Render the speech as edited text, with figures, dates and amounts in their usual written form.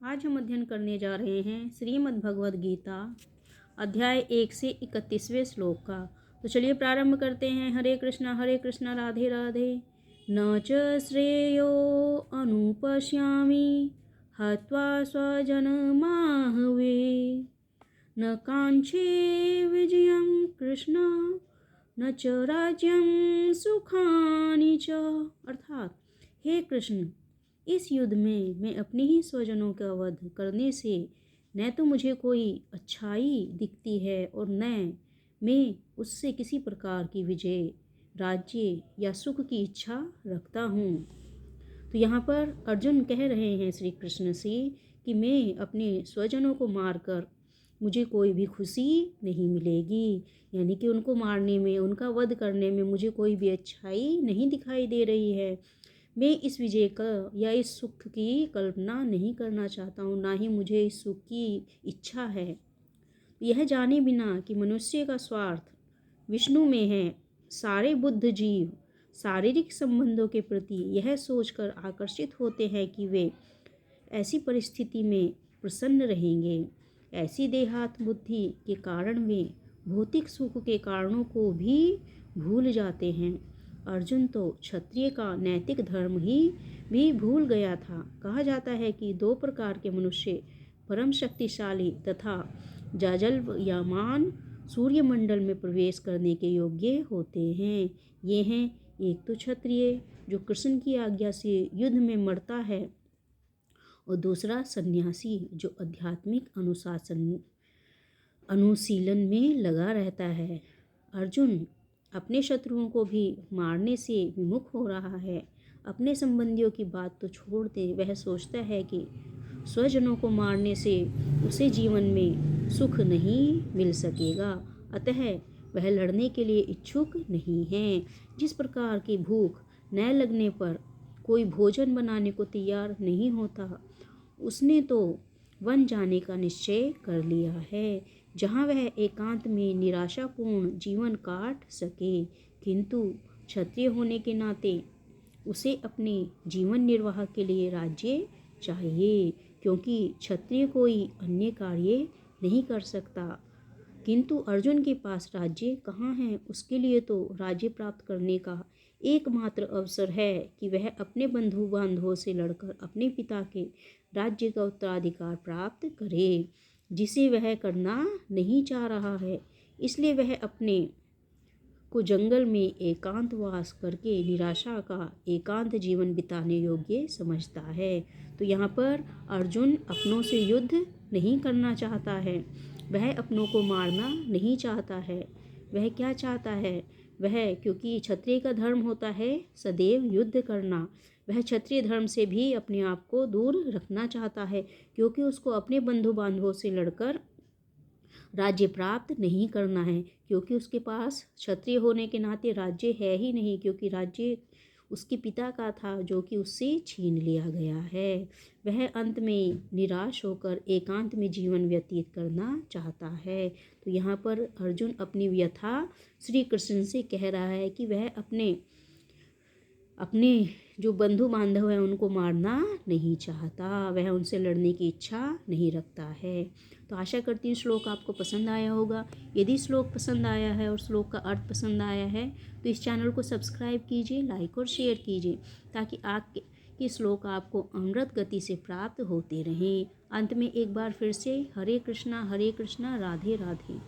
आज हम अध्ययन करने जा रहे हैं श्रीमद् भगवद गीता अध्याय 1 से 31वें श्लोक का। तो चलिए प्रारंभ करते हैं। हरे कृष्णा राधे राधे। न च श्रेयो अनुपश्यामि हत्वा स्वजनमाहवे न कांक्षे विजयं कृष्ण न च राज्यं सुखानि च। अर्थात हे कृष्ण, इस युद्ध में मैं अपने ही स्वजनों का वध करने से न तो मुझे कोई अच्छाई दिखती है और न मैं उससे किसी प्रकार की विजय, राज्य या सुख की इच्छा रखता हूँ। तो यहाँ पर अर्जुन कह रहे हैं श्री कृष्ण से कि मैं अपने स्वजनों को मारकर मुझे कोई भी खुशी नहीं मिलेगी, यानी कि उनको मारने में, उनका वध करने में मुझे कोई भी अच्छाई नहीं दिखाई दे रही है। मैं इस विजय का या इस सुख की कल्पना नहीं करना चाहता हूँ, ना ही मुझे इस सुख की इच्छा है। यह जाने बिना कि मनुष्य का स्वार्थ विष्णु में है, सारे बुद्ध जीव शारीरिक संबंधों के प्रति यह सोचकर आकर्षित होते हैं कि वे ऐसी परिस्थिति में प्रसन्न रहेंगे। ऐसी देहात बुद्धि के कारण वे भौतिक सुख के कारणों को भी भूल जाते हैं। अर्जुन तो क्षत्रिय का नैतिक धर्म ही भी भूल गया था। कहा जाता है कि 2 प्रकार के मनुष्य परम शक्तिशाली तथा जाजल्वयमान सूर्यमंडल में प्रवेश करने के योग्य होते हैं। ये हैं, एक तो क्षत्रिय जो कृष्ण की आज्ञा से युद्ध में मरता है, और दूसरा सन्यासी जो आध्यात्मिक अनुशीलन में लगा रहता है। अर्जुन अपने शत्रुओं को भी मारने से विमुख हो रहा है। अपने संबंधियों की बात तो छोड़ दे, वह सोचता है कि स्वजनों को मारने से उसे जीवन में सुख नहीं मिल सकेगा, अतः वह लड़ने के लिए इच्छुक नहीं है। जिस प्रकार की भूख न लगने पर कोई भोजन बनाने को तैयार नहीं होता, उसने तो वन जाने का निश्चय कर लिया है, जहाँ वह एकांत में निराशापूर्ण जीवन काट सके। किंतु क्षत्रिय होने के नाते उसे अपने जीवन निर्वाह के लिए राज्य चाहिए, क्योंकि क्षत्रिय कोई अन्य कार्य नहीं कर सकता। किंतु अर्जुन के पास राज्य कहाँ है? उसके लिए तो राज्य प्राप्त करने का एकमात्र अवसर है कि वह अपने बंधु बांधवों से लड़कर अपने पिता के राज्य का उत्तराधिकार प्राप्त करे, जिसे वह करना नहीं चाह रहा है। इसलिए वह अपने को जंगल में एकांतवास करके निराशा का एकांत जीवन बिताने योग्य समझता है। तो यहाँ पर अर्जुन अपनों से युद्ध नहीं करना चाहता है, वह अपनों को मारना नहीं चाहता है। वह क्या चाहता है? वह, क्योंकि क्षत्रिय का धर्म होता है सदैव युद्ध करना, वह क्षत्रिय धर्म से भी अपने आप को दूर रखना चाहता है, क्योंकि उसको अपने बंधु बांधवों से लड़कर राज्य प्राप्त नहीं करना है, क्योंकि उसके पास क्षत्रिय होने के नाते राज्य है ही नहीं, क्योंकि राज्य उसके पिता का था जो कि उससे छीन लिया गया है। वह अंत में निराश होकर एकांत में जीवन व्यतीत करना चाहता है। तो यहाँ पर अर्जुन अपनी व्यथा श्री कृष्ण से कह रहा है कि वह अपने जो बंधु बांधव हैं उनको मारना नहीं चाहता, वह उनसे लड़ने की इच्छा नहीं रखता है। तो आशा करती हूँ श्लोक आपको पसंद आया होगा। यदि श्लोक पसंद आया है और श्लोक का अर्थ पसंद आया है तो इस चैनल को सब्सक्राइब कीजिए, लाइक और शेयर कीजिए, ताकि आपके श्लोक आपको अमृत गति से प्राप्त होते रहें। अंत में एक बार फिर से हरे कृष्णा राधे राधे।